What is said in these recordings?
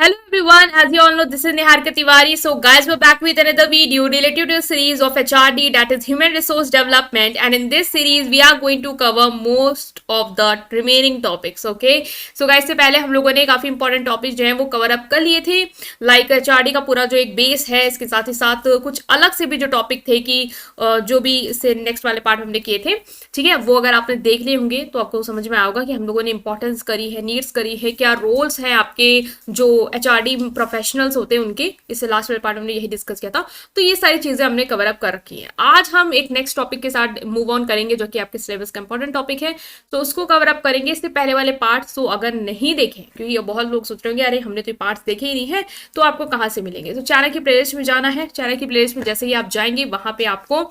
Hello everyone, as you all know, this is Niharika Tiwari. So, guys, we're back with another video related to a series of HRD, that is Human Resource Development. And in this series, we are going to cover most of the remaining topics. Okay, so guys, से पहले हम लोगों ने काफी important topic जो है वो cover up कर लिए थे, लाइक HRD का पूरा जो एक बेस है, इसके साथ ही साथ कुछ अलग से भी जो टॉपिक थे कि जो भी इससे नेक्स्ट वाले पार्ट हमने किए थे, ठीक है, वो अगर आपने देख लिए होंगे तो आपको समझ में आएगा कि हम लोगों ने इंपॉर्टेंस करी है, नीड्स करी है, क्या रोल्स हैं आपके जो HRD प्रोफेशनल्स होते हैं उनके। इससे लास्ट वाले पार्ट हमने यही डिस्कस किया था, तो ये सारी चीजें हमने कवर अप कर रखी हैं। आज हम एक नेक्स्ट टॉपिक के साथ मूव ऑन करेंगे जो कि आपके सिलेबस का इंपॉर्टेंट टॉपिक है, तो उसको कवर अप करेंगे। इससे पहले वाले पार्ट्स तो अगर नहीं देखें, क्योंकि बहुत लोग सोच रहे होंगे अरे हमने तो पार्ट्स देखे ही नहीं है, तो आपको कहाँ से मिलेंगे। तो चैनल की प्लेलिस्ट में जाना है, चैनल की प्लेलिस्ट में जैसे ही आप जाएंगे वहां पे आपको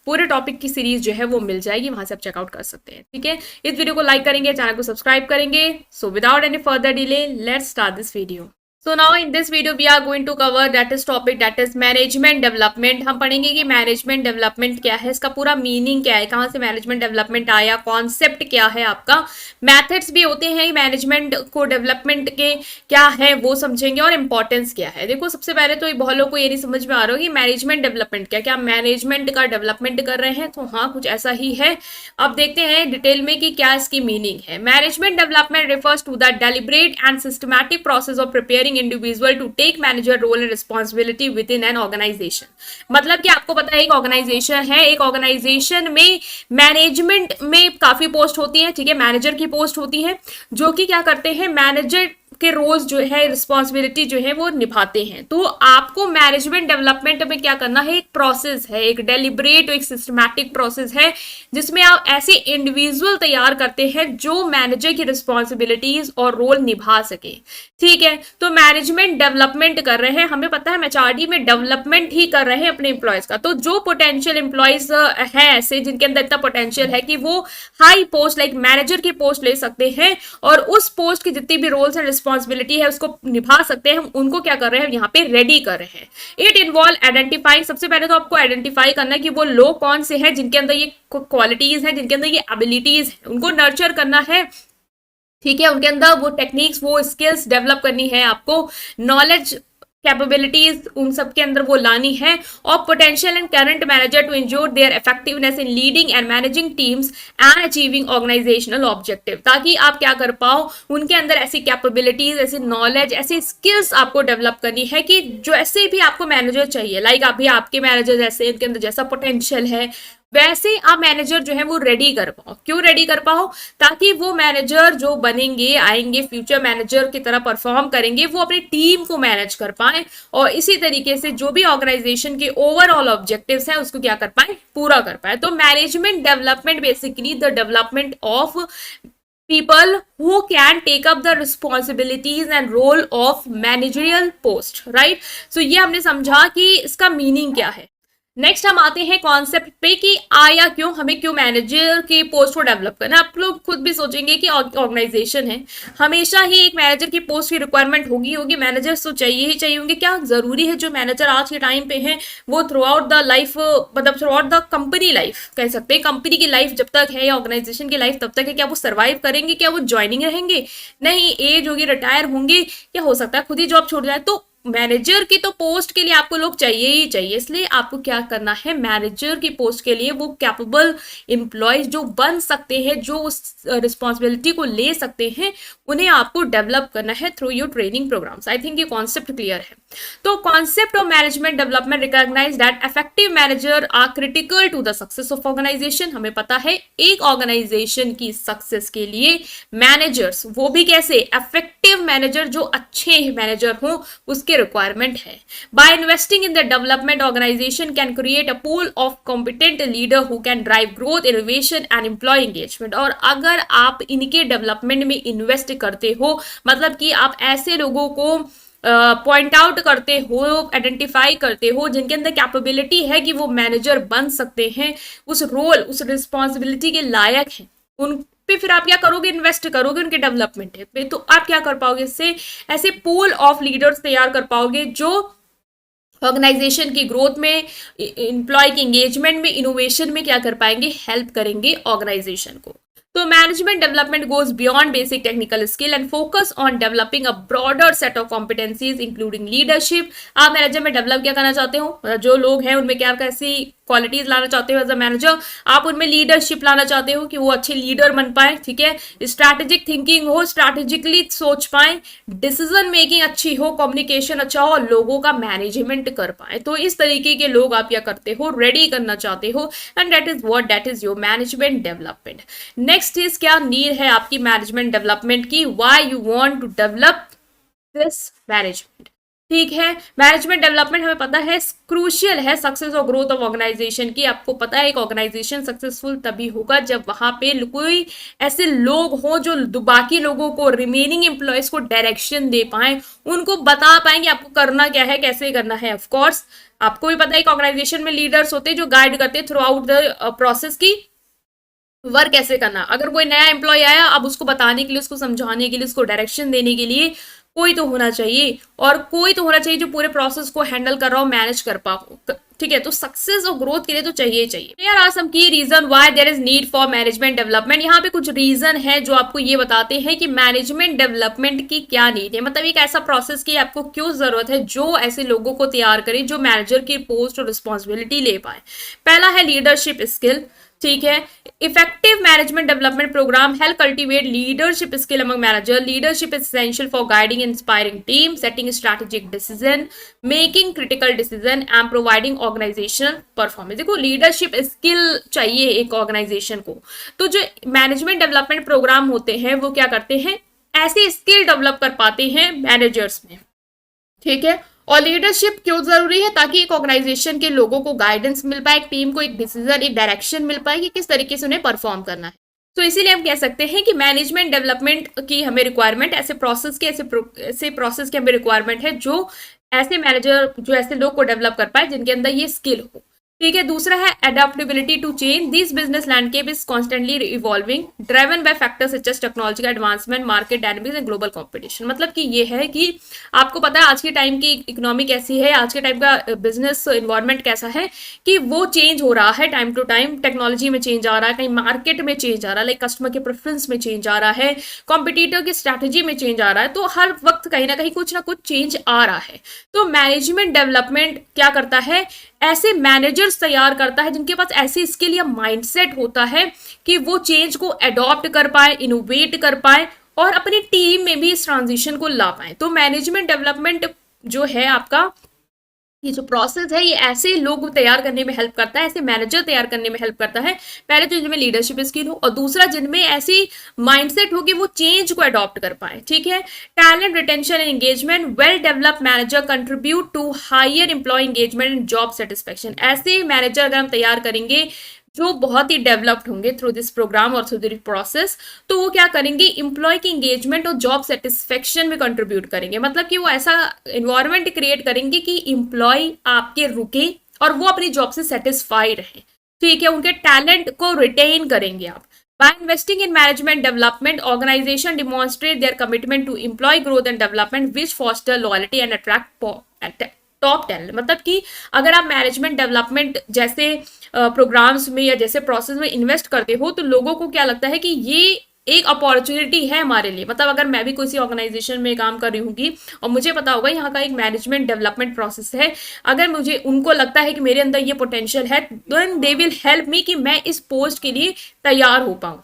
पूरे टॉपिक की सीरीज जो है वो मिल जाएगी, वहां से आप चेकआउट कर सकते हैं। ठीक है, इस वीडियो को लाइक करेंगे, चैनल को सब्सक्राइब करेंगे। So without any further delay, let's start this video. So now in this video we are going to cover that is topic that is management development। हम पढ़ेंगे कि मैनेजमेंट डेवलपमेंट क्या है, इसका पूरा मीनिंग क्या है, कहाँ से मैनेजमेंट डेवलपमेंट आया, कॉन्सेप्ट क्या है आपका, मेथड्स भी होते हैं मैनेजमेंट को डेवलपमेंट के क्या है वो समझेंगे, और इंपॉर्टेंस क्या है। देखो, सबसे पहले तो बहुत लोग को ये नहीं समझ में आ रहा हो कि मैनेजमेंट डेवलपमेंट क्या मैनेजमेंट का डेवलपमेंट कर रहे हैं, तो हाँ कुछ ऐसा ही है। अब देखते हैं डिटेल में कि क्या इसकी मीनिंग है। Management development refers to the deliberate and systematic process of preparing individual to take manager role and responsibility within an organisation. मतलब कि आपको पता है एक ऑर्गेनाइजेशन है, एक ऑर्गेनाइजेशन में मैनेजमेंट में काफी पोस्ट होती है, ठीक है, मैनेजर की पोस्ट होती है, जो कि क्या करते हैं, मैनेजर के रोल्स जो है, रिस्पॉन्सिबिलिटी जो है वो निभाते हैं। तो आपको मैनेजमेंट डेवलपमेंट में क्या करना है, एक प्रोसेस है, एक डेलिब्रेट, एक सिस्टमैटिक प्रोसेस है, जिसमें आप ऐसे इंडिविजुअल तैयार करते हैं जो मैनेजर की रिस्पॉन्सिबिलिटीज और रोल निभा सके। ठीक है, तो मैनेजमेंट डेवलपमेंट कर रहे हैं, हमें पता है हम HRD में डेवलपमेंट ही कर रहे हैं अपने एम्प्लॉयज का। तो जो पोटेंशियल एम्प्लॉयज है ऐसे जिनके अंदर इतना पोटेंशियल है कि वो हाई पोस्ट लाइक मैनेजर की पोस्ट ले सकते हैं और उस पोस्ट की जितनी भी रोल्स एंड रिस्पॉन्सिबिलिटी है उसको निभा सकते हैं, हम उनको क्या कर रहे हैं, यहाँ पे रेडी कर रहे हैं। इट इन्वॉल्व आइडेंटिफाइंग, सबसे पहले तो आपको आइडेंटिफाई करना है कि वो लोग कौन से हैं जिनके अंदर ये क्वालिटीज हैं, जिनके अंदर ये एबिलिटीज है, उनको नर्चर करना है। ठीक है, उनके अंदर वो टेक्निक्स, वो स्किल्स डेवलप करनी है आपको, नॉलेज कैपेबिलिटीज उन सब के अंदर वो लानी है, और potential and current manager to ensure their effectiveness in leading and managing teams and achieving organisational objective, ताकि आप क्या कर पाओ, उनके अंदर ऐसी कैपेबिलिटीज, ऐसी नॉलेज, ऐसी स्किल्स आपको डेवलप करनी है कि जो ऐसे भी आपको मैनेजर चाहिए, लाइक अभी आपके मैनेजर जैसे इनके अंदर जैसा पोटेंशियल है वैसे आप मैनेजर जो है वो रेडी कर पाओ। क्यों रेडी कर पाओ, ताकि वो मैनेजर जो बनेंगे, आएंगे, फ्यूचर मैनेजर की तरह परफॉर्म करेंगे, वो अपनी टीम को मैनेज कर पाए और इसी तरीके से जो भी ऑर्गेनाइजेशन के ओवरऑल ऑब्जेक्टिव्स हैं उसको क्या कर पाए, पूरा कर पाए। तो management development basically the development of people who can take up the responsibilities and role of managerial post, right? So ये हमने समझा कि इसका मीनिंग क्या है। नेक्स्ट हम आते हैं कॉन्सेप्ट पे कि आया क्यों, हमें क्यों मैनेजर की पोस्ट को डेवलप करना। आप लोग खुद भी सोचेंगे कि ऑर्गेनाइजेशन है, हमेशा ही एक मैनेजर की पोस्ट की रिक्वायरमेंट होगी, मैनेजर्स तो चाहिए ही चाहिए होंगे। क्या जरूरी है जो मैनेजर आज के टाइम पे हैं वो थ्रू आउट द लाइफ, मतलब through out the company life कह सकते हैं, कंपनी की लाइफ जब तक है या ऑर्गेनाइजेशन की लाइफ तब तक है, क्या वो सर्वाइव करेंगे, क्या वो ज्वाइनिंग रहेंगे? नहीं, एज होगी, रिटायर होंगे, क्या हो सकता है खुद ही जॉब छोड़ जाए। तो मैनेजर की तो पोस्ट के लिए आपको लोग चाहिए ही चाहिए, इसलिए आपको क्या करना है, मैनेजर की पोस्ट के लिए वो कैपेबल एम्प्लॉयज जो बन सकते हैं, जो उस रिस्पॉन्सिबिलिटी को ले सकते हैं, उन्हें आपको डेवलप करना है through your training programmes. I think ये कॉन्सेप्ट क्लियर है। तो concept of management development recognise that effective manager are critical to the success of organisation. हमें पता है एक ऑर्गेनाइजेशन की सक्सेस के लिए मैनेजर्स, वो भी कैसे, इफेक्टिव मैनेजर, जो अच्छे मैनेजर हों, उसके रिक्वायरमेंट है। By investing in the development, organisation can create a pool of competent leader who can drive growth, innovation and employ engagement. और अगर आप इनके डेवलपमेंट में इन्वेस्ट करते हो, मतलब कि आप ऐसे लोगों को पॉइंट आउट करते हो, आइडेंटिफाई करते हो जिनके अंदर कैपेबिलिटी है कि वो मैनेजर बन सकते हैं, उस रोल, उस रिस्पॉन्सिबिलिटी के लायक हैं, उन पे फिर आप क्या करोगे, इन्वेस्ट करोगे उनके डेवलपमेंट पे। तो आप क्या कर पाओगे, इससे ऐसे पूल ऑफ लीडर्स तैयार कर पाओगे जो ऑर्गेनाइजेशन की ग्रोथ में, एम्प्लॉय की एंगेजमेंट में, इनोवेशन में क्या कर पाएंगे, हेल्प करेंगे ऑर्गेनाइजेशन को। तो management development goes beyond basic technical skill and focus on developing a broader set of competencies including leadership. आप मैनेजर में डेवलप क्या करना चाहते हो, जो लोग हैं उनमें क्या कैसी क्वालिटीज लाना चाहते हो एज अ मैनेजर, आप उनमें लीडरशिप लाना चाहते हो कि वो अच्छे लीडर बन पाए, ठीक है, स्ट्रैटेजिक थिंकिंग हो, स्ट्रैटेजिकली सोच पाए, डिसीजन मेकिंग अच्छी हो, कम्युनिकेशन अच्छा हो और लोगों का मैनेजमेंट कर पाए। तो इस तरीके के लोग आप क्या करते हो, रेडी करना चाहते हो, and that is your management development. Next is क्या नीड है आपकी मैनेजमेंट डेवलपमेंट की, why you want to develop this management. ठीक है, मैनेजमेंट डेवलपमेंट हमें पता है क्रूशियल है सक्सेस और ग्रोथ ऑफ ऑर्गेनाइजेशन की। आपको पता है एक ऑर्गेनाइजेशन सक्सेसफुल तभी होगा जब वहां पे कोई ऐसे लोग हो जो बाकी लोगों को, रिमेनिंग एम्प्लॉयज को डायरेक्शन दे पाए, उनको बता पाएंगे आपको करना क्या है, कैसे करना है। ऑफ कोर्स आपको भी पता है एक ऑर्गेनाइजेशन में लीडर्स होते हैं जो गाइड करते हैं थ्रू आउट द प्रोसेस की वर्क कैसे करना। अगर कोई नया एम्प्लॉय आया, अब उसको बताने के लिए, उसको समझाने के लिए, उसको डायरेक्शन देने के लिए कोई तो होना चाहिए, और कोई तो होना चाहिए जो पूरे प्रोसेस को हैंडल कर रहा हो, मैनेज कर पाओ, ठीक है। तो सक्सेस और ग्रोथ के लिए तो चाहिए चाहिए। There are some key reason why there is need for management development. यहाँ पे कुछ रीजन है जो आपको ये बताते हैं कि मैनेजमेंट डेवलपमेंट की क्या नीड है, मतलब एक ऐसा प्रोसेस की आपको क्यों जरूरत है जो ऐसे लोगों को तैयार करे जो मैनेजर की पोस्ट और रिस्पॉन्सिबिलिटी ले पाए। पहला है लीडरशिप स्किल, ठीक है। Effective management development program help cultivate leadership skill among manager. Leadership is essential for guiding inspiring team, setting strategic decision, making critical decision and providing organisational performance. देखो leadership skill चाहिए एक organisation को, तो जो management development programme होते हैं वो क्या करते हैं, ऐसे स्किल डेवलप कर पाते हैं मैनेजर्स में, ठीक है। और लीडरशिप क्यों जरूरी है, ताकि एक ऑर्गेनाइजेशन के लोगों को गाइडेंस मिल पाए, एक टीम को एक डिसीजन, एक डायरेक्शन मिल पाए कि किस तरीके से उन्हें परफॉर्म करना है। तो इसीलिए हम कह सकते हैं कि मैनेजमेंट डेवलपमेंट की हमें रिक्वायरमेंट, ऐसे प्रोसेस की हमें रिक्वायरमेंट है जो ऐसे मैनेजर, जो ऐसे लोग को डेवलप कर पाए जिनके अंदर ये स्किल हो, ठीक है। दूसरा है adaptability to change. This business landscape is constantly evolving, driven by factors such as technological advancement, market dynamics and global competition. मतलब कि ये है कि आपको पता है आज के टाइम की इकोनॉमी कैसी है, आज के टाइम का बिजनेस इन्वायरमेंट कैसा है कि वो चेंज हो रहा है टाइम टू टाइम। टेक्नोलॉजी में चेंज आ रहा है, कहीं मार्केट में चेंज आ रहा है, लाइक कस्टमर के प्रेफरेंस में चेंज आ रहा है, कॉम्पिटिटर की स्ट्रैटेजी में चेंज आ रहा है। तो हर वक्त कहीं ना कहीं कुछ ना कुछ चेंज आ रहा है। तो मैनेजमेंट डेवलपमेंट क्या करता है, ऐसे मैनेजर्स तैयार करता है जिनके पास ऐसी स्किल या माइंडसेट होता है कि वो चेंज को अडॉप्ट कर पाए, इनोवेट कर पाए और अपनी टीम में भी इस ट्रांजिशन को ला पाए। तो मैनेजमेंट डेवलपमेंट जो है आपका, ये जो प्रोसेस है, ये ऐसे लोग तैयार करने में हेल्प करता है, ऐसे मैनेजर तैयार करने में हेल्प करता है। पहले तो जिनमें लीडरशिप स्किल हो और दूसरा जिनमें ऐसी माइंडसेट हो कि वो चेंज को अडॉप्ट कर पाए, ठीक है। Talent retention and engagement, well developed manager contribute to higher employ engagement and job satisfaction. ऐसे मैनेजर अगर हम तैयार करेंगे जो बहुत ही डेवलप्ड होंगे थ्रू दिस प्रोग्राम और थ्रू दिस प्रोसेस, तो वो क्या करेंगे, इंप्लॉय की एंगेजमेंट और जॉब सेटिस्फेक्शन में कंट्रीब्यूट करेंगे। मतलब कि वो ऐसा एनवायरनमेंट क्रिएट करेंगे कि इंप्लॉय आपके रुके और वो अपनी जॉब से सेटिस्फाई रहे, ठीक है। उनके टैलेंट को रिटेन करेंगे आप। By investing in management development, organization demonstrate their commitment to employee growth and development, which foster loyalty and attract top talent. मतलब कि अगर आप मैनेजमेंट डेवलपमेंट जैसे प्रोग्राम्स में या जैसे प्रोसेस में इन्वेस्ट करते हो, तो लोगों को क्या लगता है कि ये एक अपॉर्चुनिटी है हमारे लिए। मतलब अगर मैं भी किसी ऑर्गेनाइजेशन में काम कर रही हूँगी और मुझे पता होगा यहाँ का एक मैनेजमेंट डेवलपमेंट प्रोसेस है, अगर मुझे उनको लगता है कि मेरे अंदर ये पोटेंशियल है, then they will help me कि मैं इस पोस्ट के लिए तैयार हो पाऊँ,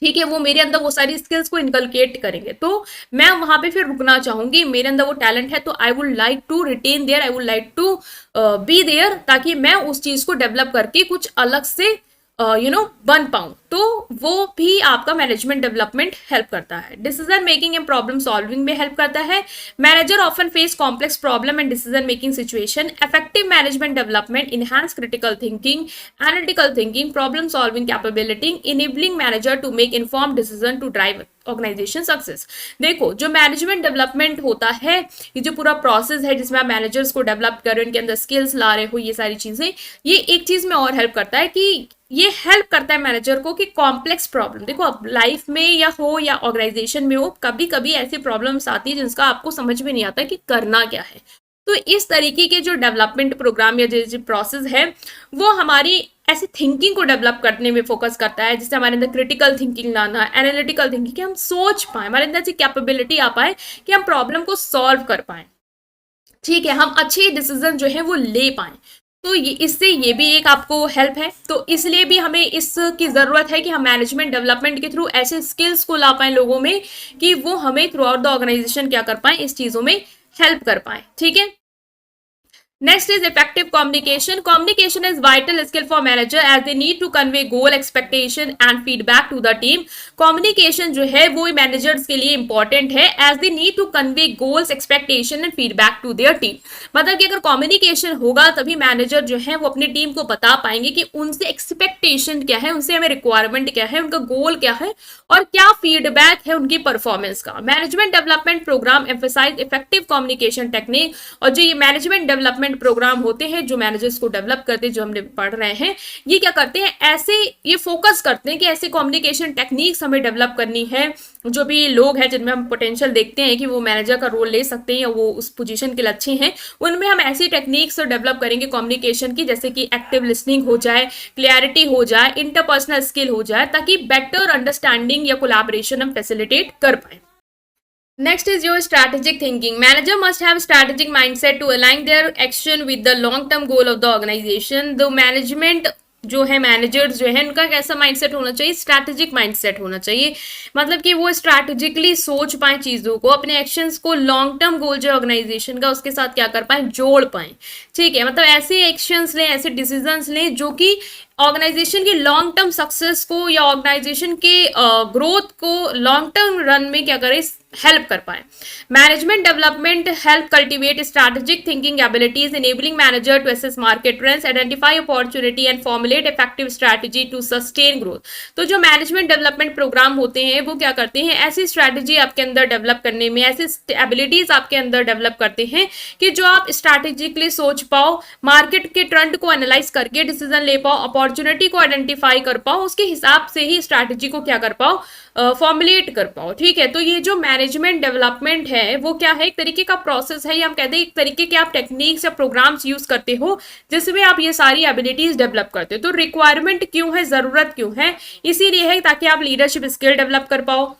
ठीक है। वो मेरे अंदर वो सारी स्किल्स को इनकलकेट करेंगे, तो मैं वहां पे फिर रुकना चाहूंगी। मेरे अंदर वो टैलेंट है, तो I would like to retain there, I would like to be there, ताकि मैं उस चीज को डेवलप करके कुछ अलग से बन पाऊं। तो वो भी आपका मैनेजमेंट डेवलपमेंट हेल्प करता है। Decision making and problem solving में हेल्प करता है। Manager often face complex problem and decision making situation. Effective management development enhance critical thinking, analytical thinking, problem solving capability, enabling manager to make informed decision to drive organization success. देखो जो management development होता है, ये जो पूरा process है जिसमें आप मैनेजर्स को डेवलप कर रहे हो, इनके अंदर स्किल्स ला रहे हो, ये सारी चीजें, ये एक चीज में और हेल्प करता है कि ये हेल्प करता है मैनेजर को कि कॉम्प्लेक्स प्रॉब्लम, देखो अब लाइफ में या हो या ऑर्गेनाइजेशन में हो, कभी कभी ऐसी प्रॉब्लम्स आती है जिसका आपको समझ में नहीं आता कि करना क्या है। तो इस तरीके के जो डेवलपमेंट प्रोग्राम या जो प्रोसेस है वो हमारी ऐसी थिंकिंग को डेवलप करने में फोकस करता है, जिससे हमारे अंदर क्रिटिकल थिंकिंग लाना, एनालिटिकल थिंकिंग, कि हम सोच पाए, हमारे अंदर ऐसी कैपेबिलिटी आ पाए कि हम प्रॉब्लम को सॉल्व कर पाए, ठीक है, हम अच्छे डिसीजन जो है वो ले पाए। तो इससे ये भी एक आपको हेल्प है। तो इसलिए भी हमें इसकी ज़रूरत है कि हम मैनेजमेंट डेवलपमेंट के थ्रू ऐसे स्किल्स को ला पाएँ लोगों में कि वो हमें थ्रू आउट द ऑर्गेनाइजेशन क्या कर पाएँ, इस चीज़ों में हेल्प कर पाएँ, ठीक है। Next is effective communication. Communication is vital skill for manager as they need to convey goal, expectation and feedback to the team. Communication जो है वो managers के लिए important है as they need to convey goals, expectation and feedback to their team. मतलब कि अगर communication होगा तभी manager जो है वो अपनी टीम को बता पाएंगे कि उनसे expectation क्या है, उनसे हमें requirement क्या है, उनका goal क्या है और क्या feedback है उनकी performance का। Management development program emphasize effective communication technique। और जो ये management development प्रोग्राम होते हैं जो मैनेजर्स को डेवलप करते हैं, जो हमने पढ़ रहे हैं, ये क्या करते हैं, ऐसे ये फोकस करते हैं कि ऐसे कम्युनिकेशन टेक्निक्स हमें डेवलप करनी है। जो भी लोग हैं जिनमें हम पोटेंशियल देखते हैं कि वो मैनेजर का रोल ले सकते हैं या वो उस पोजीशन के लिए अच्छे हैं, उनमें हम ऐसी टेक्निक्स डेवलप करेंगे कम्युनिकेशन की, जैसे कि एक्टिव लिसनिंग हो जाए, क्लैरिटी हो जाए, इंटरपर्सनल स्किल हो जाए, ताकि बेटर अंडरस्टैंडिंग या कोलैबोरेशन हम फैसिलिटेट कर पाए। Next is your strategic thinking. Manager must have strategic mindset to align their action with the long-term goal of the organization. The management जो है मैनेजर्स जो है उनका कैसा माइंडसेट होना चाहिए, स्ट्रैटेजिक माइंडसेट होना चाहिए। मतलब कि वो स्ट्रैटेजिकली सोच पाए चीज़ों को, अपने एक्शंस को लॉन्ग टर्म गोल जो ऑर्गेनाइजेशन का उसके साथ क्या कर पाए, जोड़ पाए, ठीक है। मतलब ऐसे एक्शंस लें, ऐसे डिसीजंस लें जो कि ऑर्गेनाइजेशन की लॉन्ग टर्म सक्सेस को या ऑर्गेनाइजेशन के ग्रोथ को लॉन्ग टर्म रन में क्या करे, हेल्प कर पाए। Management development help cultivate strategic thinking abilities, enabling manager to assess market trends, identify opportunity and formulate effective strategy to sustain growth. तो जो मैनेजमेंट डेवलपमेंट प्रोग्राम होते हैं वो क्या करते हैं, ऐसी स्ट्रैटेजी आपके अंदर डेवलप करने में, ऐसी एबिलिटीज आपके अंदर डेवलप करते हैं कि जो आप स्ट्रैटेजिकली सोच पाओ, मार्केट के ट्रेंड को एनालाइज करके डिसीजन ले पाओ, अपॉर्चुनिटी को आइडेंटिफाई कर पाओ, उसके हिसाब से ही स्ट्रैटेजी को क्या कर पाओ, फॉर्मुलेट कर पाओ, ठीक है। तो ये जो मैनेजमेंट डेवलपमेंट है वो क्या है, एक तरीके का प्रोसेस है, या हम कहते हैं एक तरीके के आप टेक्निक्स या प्रोग्राम्स यूज करते हो जिसमें आप ये सारी एबिलिटीज डेवलप करते हो। तो रिक्वायरमेंट क्यों है, जरूरत क्यों है, इसीलिए है ताकि आप लीडरशिप स्किल डेवलप कर पाओ,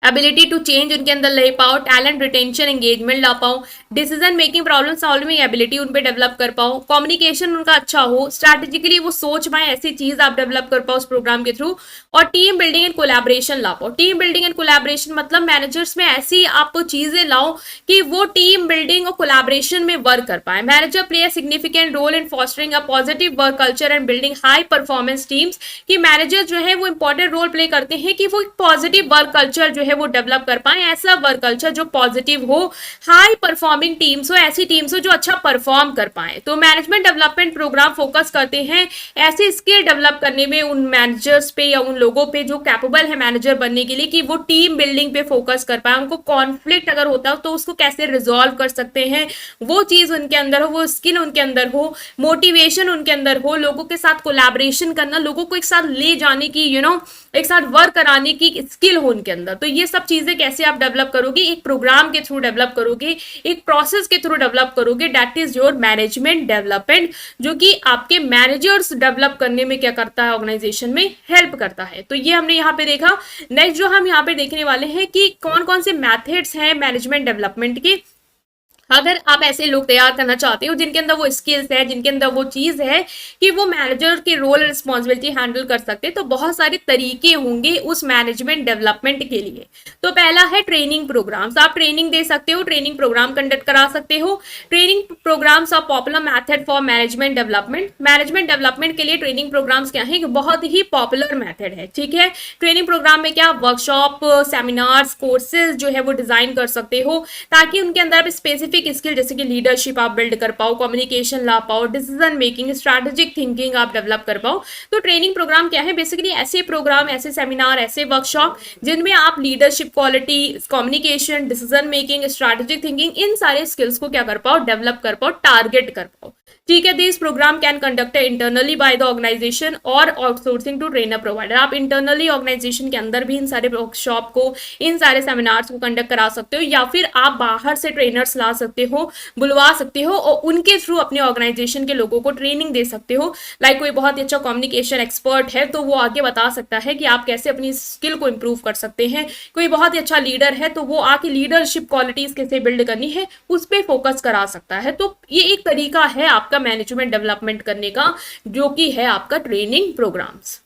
एबिलिटी टू चेंज उनके अंदर ले पाओ, टैलेंट रिटेंशन एंगेजमेंट ला पाओ, decision making problem solving ability उन पे डेवलप कर पाओ, कम्युनिकेशन उनका अच्छा हो, स्ट्रैटेजिकली वो सोच पाए, ऐसी चीज आप डेवलप कर पाओ उस प्रोग्राम के थ्रू, और टीम बिल्डिंग एंड कोलैबोरेशन ला पाओ। टीम बिल्डिंग एंड कोलैबोरेशन मतलब मैनेजर्स में ऐसी आप चीजें लाओ कि वो टीम बिल्डिंग और कोलैबोरेशन में वर्क कर पाए। Manager play a significant role in fostering a positive work culture and building high performance teams, कि मैनेजर जो है वो इंपॉर्टेंट रोल प्ले करते हैं कि वो एक पॉजिटिव वर्क कल्चर जो है वो डेवलप कर पाए, ऐसा वर्क कल्चर जो पॉजिटिव हो, हाई परफॉर्मिंग टीम्स हो, ऐसी टीम्स हो जो अच्छा परफॉर्म कर पाए। तो मैनेजमेंट डेवलपमेंट प्रोग्राम फोकस करते हैं ऐसी स्किल डेवलप करने में उन मैनेजर्स पे या उन लोगों पे जो कैपेबल है मैनेजर बनने के लिए, कि वो टीम बिल्डिंग पे फोकस कर पाए, उनको कॉन्फ्लिक्ट अगर होता हो तो उसको कैसे रिजॉल्व कर सकते हैं, वो चीज उनके अंदर हो, वो स्किल उनके अंदर हो, मोटिवेशन उनके अंदर हो, लोगों के साथ कोलैबोरेशन करना, लोगों को एक साथ ले जाने की, एक साथ वर्क कराने की स्किल हो उनके अंदर। तो ये सब चीजें कैसे आप डेवलप करोगे, एक प्रोग्राम के थ्रू डेवलप करोगे, एक प्रोसेस के थ्रू डेवलप करोगे, that is your management development, जो कि आपके मैनेजर्स डेवलप करने में क्या करता है, ऑर्गेनाइजेशन में हेल्प करता है। तो ये हमने यहाँ पे देखा। नेक्स्ट जो हम यहाँ पे देखने वाले हैं कि कौन कौन से मैथड्स हैं मैनेजमेंट डेवलपमेंट के। अगर आप ऐसे लोग तैयार करना चाहते हो जिनके अंदर वो स्किल्स है, जिनके अंदर वो चीज है कि वो मैनेजर के रोल रिस्पॉन्सिबिलिटी हैंडल कर सकते हैं, तो बहुत सारे तरीके होंगे उस मैनेजमेंट डेवलपमेंट के लिए। तो पहला है ट्रेनिंग प्रोग्राम्स। आप ट्रेनिंग दे सकते हो, ट्रेनिंग प्रोग्राम कंडक्ट करा सकते हो। Training programs are popular method for management development. Management development के लिए ट्रेनिंग प्रोग्राम्स क्या है, बहुत ही पॉपुलर मेथड है, ठीक है। ट्रेनिंग प्रोग्राम में क्या वर्कशॉप, सेमिनार्स, कोर्सेज जो है वो डिजाइन कर सकते हो ताकि उनके अंदर स्पेसिफिक स्किल जैसे कि लीडरशिप आप बिल्ड कर पाओ, कम्युनिकेशन ला पाओ, डिसीजन मेकिंग, स्ट्रैटेजिक थिंकिंग आप डेवलप कर पाओ। तो ट्रेनिंग प्रोग्राम क्या है, बेसिकली ऐसे प्रोग्राम, ऐसे सेमिनार, ऐसे वर्कशॉप जिनमें आप leadership quality, communication, decision making, strategic thinking, इन सारे स्किल्स को क्या कर पाओ, डेवलप कर पाओ, टारगेट कर पाओ, ठीक है। This program can conduct internally by the organization और आउटसोर्सिंग टू ट्रेनर प्रोवाइडर। आप इंटरनली ऑर्गेनाइजेशन के अंदर भी इन सारे वर्कशॉप को, इन सारे सेमिनार्स को कंडक्ट करा सकते हो, या फिर आप बाहर से ट्रेनर्स ला सकते सकते हो, बुलवा सकते हो और उनके थ्रू अपने ऑर्गेनाइजेशन के लोगों को ट्रेनिंग दे सकते हो। लाइक कोई बहुत ही अच्छा कम्युनिकेशन एक्सपर्ट है तो वो आगे बता सकता है कि आप कैसे अपनी स्किल को इंप्रूव कर सकते हैं। कोई बहुत ही अच्छा लीडर है तो वो आके लीडरशिप क्वालिटीज कैसे बिल्ड करनी है उस पर फोकस करा सकता है। तो ये एक तरीका है आपका मैनेजमेंट डेवलपमेंट करने का, जो कि है आपका ट्रेनिंग प्रोग्राम्स।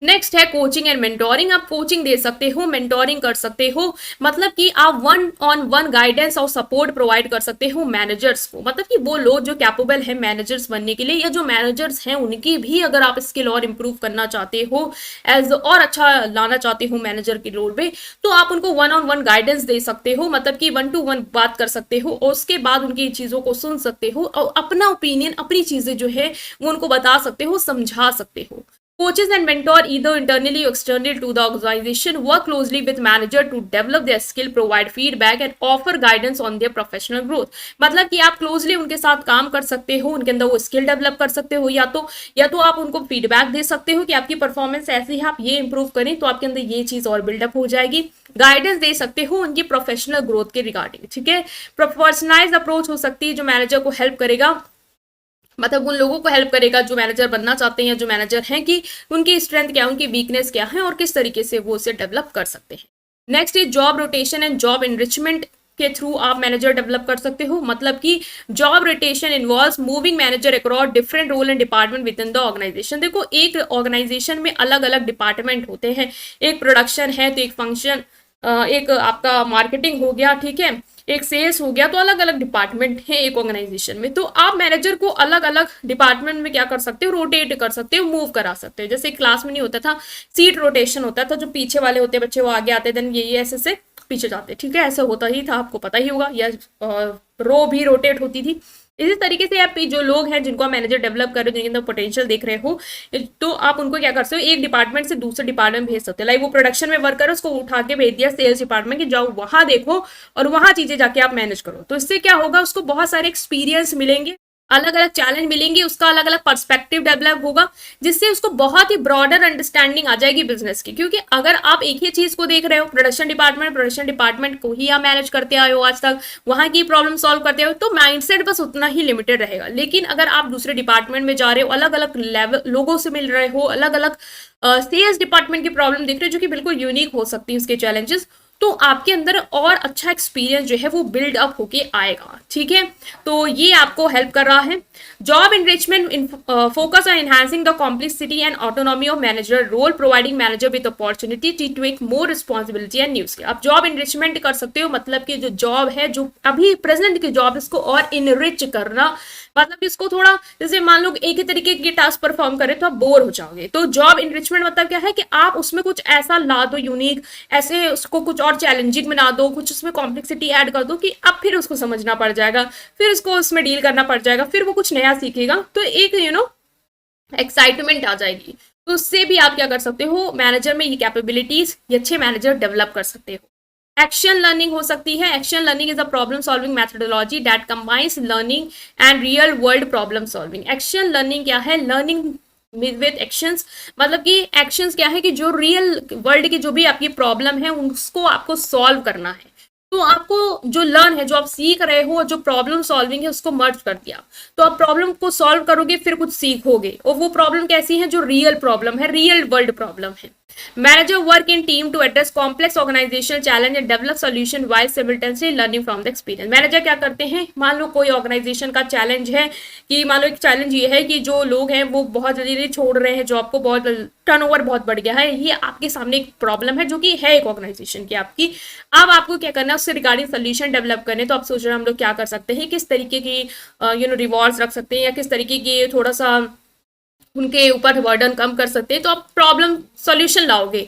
नेक्स्ट है कोचिंग एंड मेंटोरिंग। आप कोचिंग दे सकते हो, मेंटोरिंग कर सकते हो, मतलब कि आप 1-on-1 गाइडेंस और सपोर्ट प्रोवाइड कर सकते हो मैनेजर्स को। मतलब कि वो लोग जो कैपेबल है मैनेजर्स बनने के लिए, या जो मैनेजर्स हैं उनकी भी अगर आप स्किल और इंप्रूव करना चाहते हो, एज और अच्छा लाना चाहते हो मैनेजर के रोल पे, तो आप उनको 1-on-1 गाइडेंस दे सकते हो, मतलब कि 1-to-1 बात कर सकते हो और उसके बाद उनकी चीजों को सुन सकते हो और अपना ओपिनियन, अपनी चीजें जो है वो उनको बता सकते हो, समझा सकते हो। Coaches and mentor either internally or externally to the organization work closely with manager to develop their skill, provide feedback and offer guidance on their professional growth। मतलब कि आप क्लोजली उनके साथ काम कर सकते हो, उनके अंदर वो स्किल डेवलप कर सकते हो, या तो आप उनको फीडबैक दे सकते हो कि आपकी परफॉर्मेंस ऐसी है, आप ये इंप्रूव करें तो आपके अंदर ये चीज और बिल्डअप हो जाएगी। गाइडेंस दे सकते हो उनकी प्रोफेशनल ग्रोथ के रिगार्डिंग, ठीक है। पर्सनलाइज अप्रोच हो सकती है जो मैनेजर को हेल्प करेगा, मतलब उन लोगों को हेल्प करेगा जो मैनेजर बनना चाहते हैं या जो मैनेजर हैं, कि उनकी स्ट्रेंथ क्या है, उनकी वीकनेस क्या है और किस तरीके से वो उसे डेवलप कर सकते हैं। Next is job rotation and job enrichment के थ्रू आप मैनेजर डेवलप कर सकते हो। मतलब कि job rotation involves moving manager across different role and department within the organization. देखो एक ऑर्गेनाइजेशन में अलग अलग डिपार्टमेंट होते हैं, एक प्रोडक्शन है तो एक फंक्शन, एक आपका मार्केटिंग हो गया, ठीक है, एक सेल्स हो गया, तो अलग अलग डिपार्टमेंट है एक ऑर्गेनाइजेशन में। तो आप मैनेजर को अलग अलग डिपार्टमेंट में क्या कर सकते हो, रोटेट कर सकते हो, मूव करा सकते हो। जैसे क्लास में नहीं होता था सीट रोटेशन होता था, जो पीछे वाले होते बच्चे वो आगे आते, देन ये ऐसे से पीछे जाते, ठीक है, ऐसा होता ही था, आपको पता ही होगा। या रो भी रोटेट होती थी। इसी तरीके से आप जो लोग हैं जिनको आप मैनेजर डेवलप कर रहे हो, जिनके अंदर पोटेंशियल देख रहे हो, तो आप उनको क्या कर सकते हो, एक डिपार्टमेंट से दूसरे डिपार्टमेंट भेज सकते हो। लाइक वो प्रोडक्शन में वर्क करो, उसको उठा के भेज दिया सेल्स डिपार्टमेंट की, जाओ वहां देखो और वहां चीजें जाके आप मैनेज करो। तो इससे क्या होगा, उसको बहुत सारे एक्सपीरियंस मिलेंगे, अलग अलग चैलेंज मिलेंगे, उसका अलग अलग पर्सपेक्टिव डेवलप होगा, जिससे उसको बहुत ही ब्रॉडर अंडरस्टैंडिंग आ जाएगी बिजनेस की। क्योंकि अगर आप एक ही चीज को देख रहे हो, प्रोडक्शन डिपार्टमेंट को ही आप मैनेज करते आए हो आज तक, वहां की प्रॉब्लम सॉल्व करते हो, तो माइंडसेट बस उतना ही लिमिटेड रहेगा। लेकिन अगर आप दूसरे डिपार्टमेंट में जा रहे हो, अलग अलग लेवल लोगों से मिल रहे हो, अलग अलग सेल्स डिपार्टमेंट की प्रॉब्लम देख रहे हो जो कि बिल्कुल यूनिक हो सकती है उसके चैलेंजेस, तो आपके अंदर और अच्छा एक्सपीरियंस जो है वो बिल्ड अप होके आएगा, ठीक है। तो ये आपको हेल्प कर रहा है। Job enrichment focus on enhancing the complexity and autonomy of manager role, providing manager with opportunity to take more responsibility and new skill. आप जॉब एनरिचमेंट कर सकते हो, मतलब कि जो जॉब है, जो अभी प्रेजेंट की जॉब, इसको और इनरिच करना, मतलब इसको थोड़ा, जैसे मान लो एक ही तरीके की टास्क परफॉर्म करें तो आप बोर हो जाओगे। तो जॉब इनरिचमेंट मतलब क्या है कि आप उसमें कुछ ऐसा ला दो यूनिक, ऐसे उसको कुछ और चैलेंजिंग बना दो, कुछ उसमें कॉम्प्लेक्सिटी ऐड कर दो कि अब फिर उसको समझना पड़ जाएगा, फिर उसको उसमें डील करना पड़ जाएगा, फिर वो कुछ नया सीखेगा, तो एक एक्साइटमेंट आ जाएगी। तो उससे भी आप क्या कर सकते हो, मैनेजर में ये कैपेबिलिटीज, ये अच्छे मैनेजर डेवलप कर सकते हो। एक्शन लर्निंग हो सकती है। Action learning is a problem solving methodology that combines learning and real world problem solving. Action learning क्या है, लर्निंग विद एक्शंस, मतलब कि एक्शंस क्या है कि जो रियल वर्ल्ड की जो भी आपकी प्रॉब्लम है उसको आपको सॉल्व करना है। तो आपको जो लर्न है, जो आप सीख रहे हो, जो प्रॉब्लम सॉल्विंग है, उसको मर्ज कर दिया, तो आप प्रॉब्लम को सॉल्व करोगे, फिर कुछ सीखोगे, और वो प्रॉब्लम कैसी है, जो रियल प्रॉब्लम है, रियल वर्ल्ड प्रॉब्लम है। Manager work in team to address complex organizational challenge and develop solution while simultaneously learning from the experience. Manager क्या करते हैं, मान लो कोई ऑर्गेनाइजेशन का चैलेंज है, कि मान लो एक चैलेंज ये है कि जो लोग हैं वो बहुत जल्दी छोड़ रहे हैं जॉब को, बहुत टर्नओवर बहुत बढ़ गया है, ये आपके सामने एक प्रॉब्लम है जो कि है एक ऑर्गेनाइजेशन की आपकी। अब आपको क्या करना है, उससे रिगार्डिंग सोल्यूशन डेवलप करने। तो आप सोच रहे हैं हम लोग क्या कर सकते हैं, किस तरीके की रिवॉर्ड्स रख सकते हैं, या किस तरीके की थोड़ा सा उनके ऊपर बर्डन कम कर सकते हैं, तो आप प्रॉब्लम सॉल्यूशन लाओगे।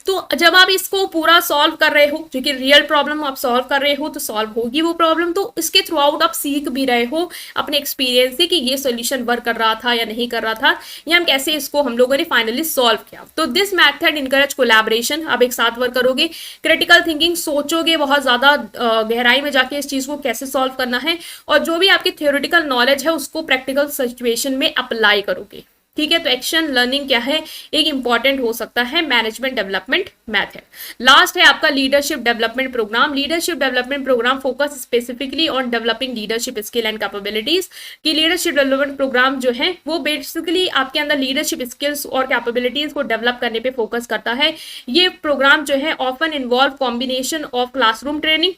तो जब आप इसको पूरा सॉल्व कर रहे हो, जो कि रियल प्रॉब्लम आप सॉल्व कर रहे हो, तो सॉल्व होगी वो प्रॉब्लम। तो इसके थ्रू आउट आप सीख भी रहे हो अपने एक्सपीरियंस से कि ये सॉल्यूशन वर्क कर रहा था या नहीं कर रहा था, या हम कैसे इसको हम लोगों ने फाइनली सॉल्व किया। तो दिस मैथड इनकरेज कोलैबोरेशन, आप एक साथ वर्क करोगे, क्रिटिकल थिंकिंग, सोचोगे बहुत ज्यादा गहराई में जाके इस चीज को कैसे सॉल्व करना है, और जो भी आपकी थियोरेटिकल नॉलेज है उसको प्रैक्टिकल सिचुएशन में अप्लाई करोगे, ठीक है। तो एक्शन लर्निंग क्या है, एक इंपॉर्टेंट हो सकता है मैनेजमेंट डेवलपमेंट मेथड। लास्ट है आपका leadership development program. Leadership development program focus specifically on developing leadership skill and capabilities. कि लीडरशिप डेवलपमेंट प्रोग्राम जो है वो बेसिकली आपके अंदर लीडरशिप स्किल्स और कैपेबिलिटीज को डेवलप करने पे फोकस करता है। ये प्रोग्राम जो है often involve combination of classroom training,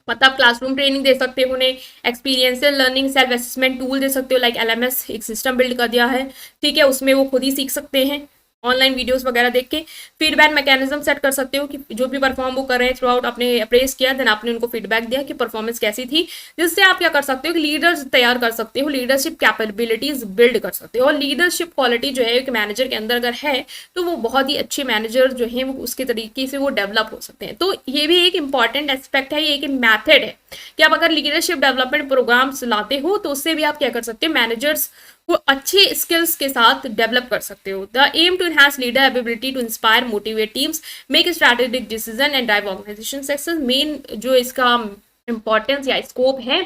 मतलब क्लासरूम ट्रेनिंग दे सकते हो उन्हें, experiential learning, self assessment tool दे सकते हो, लाइक एलएमएस एक सिस्टम बिल्ड कर दिया है, ठीक है, उसमें वो खुद ही सीख सकते हैं ऑनलाइन वीडियोस वगैरह देख के। फीडबैक मैकेनिज्म सेट कर सकते हो कि जो भी परफॉर्म वो कर रहे हैं थ्रू आउट आपने अप्रेस किया, देन आपने उनको फीडबैक दिया कि परफॉर्मेंस कैसी थी, जिससे आप क्या कर सकते हो कि लीडर्स तैयार कर सकते हो, लीडरशिप कैपेबिलिटीज बिल्ड कर सकते हो। और लीडरशिप क्वालिटी जो है एक मैनेजर के अंदर अगर है तो वो बहुत ही अच्छे मैनेजर जो है वो उसके तरीके से वो डेवलप हो सकते हैं। तो ये भी एक इंपॉर्टेंट एस्पेक्ट है, ये एक मैथड है कि आप अगर लीडरशिप डेवलपमेंट प्रोग्राम्स लाते हो तो उससे भी आप क्या कर सकते हो, मैनेजर्स को अच्छे स्किल्स के साथ डेवलप कर सकते हो। The aim to enhance leader ability to inspire motivate teams, make strategic decision and drive organization success. Main जो इसका इंपॉर्टेंस या स्कोप है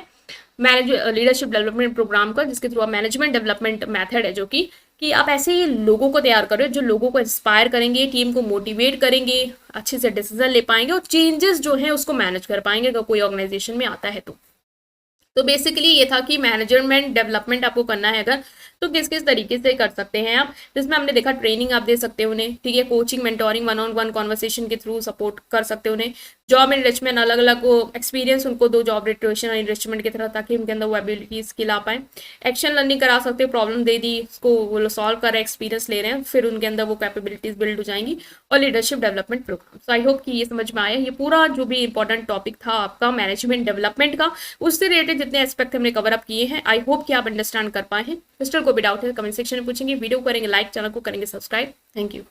लीडरशिप डेवलपमेंट प्रोग्राम का, जिसके थ्रू मैनेजमेंट डेवलपमेंट मेथड है, जो कि आप ऐसे ही लोगों को तैयार करो जो लोगों को इंस्पायर करेंगे, टीम को मोटिवेट करेंगे, अच्छे से डिसीजन ले पाएंगे और चेंजेस जो है उसको मैनेज कर पाएंगे अगर कोई ऑर्गेनाइजेशन में आता है तो बेसिकली ये था कि मैनेजमेंट डेवलपमेंट आपको करना है अगर तो किस किस तरीके से कर सकते हैं आप, जिसमें हमने देखा ट्रेनिंग आप दे सकते हो उन्हें, ठीक है, coaching, mentoring, one on one conversation के थ्रू सपोर्ट कर सकते हो उन्हें, जॉब एनरिचमेंट, अलग अलग एक्सपीरियंस उनको दो जॉब रिटेशन और इन्वेस्टमेंट की तरह, ताकि उनके अंदर वो एबिलिटी स्किल आ पाए। एक्शन लर्निंग करा सकते हो, प्रॉब्लम दे दी उसको वो सॉल्व कर रहे हैं, एक्सपीरियंस ले रहे हैं, फिर उनके अंदर वो कैपेबिलिटीज बिल्ड हो जाएंगी। और leadership development program. So I hope कि ये समझ में आया, ये पूरा जो भी इंपॉर्टेंट टॉपिक था आपका मैनेजमेंट डेवलपमेंट का, उससे रिलेटेड जितने एस्पेक्ट हमने कवर अप किए हैं, आई होप कि आप अंडरस्टैंड कर पाए हैं। क्रिस्टल को भी डाउट है कमेंट सेक्शन में पूछेंगे, वीडियो करेंगे लाइक, चैनल को करेंगे सब्सक्राइब। Thank you.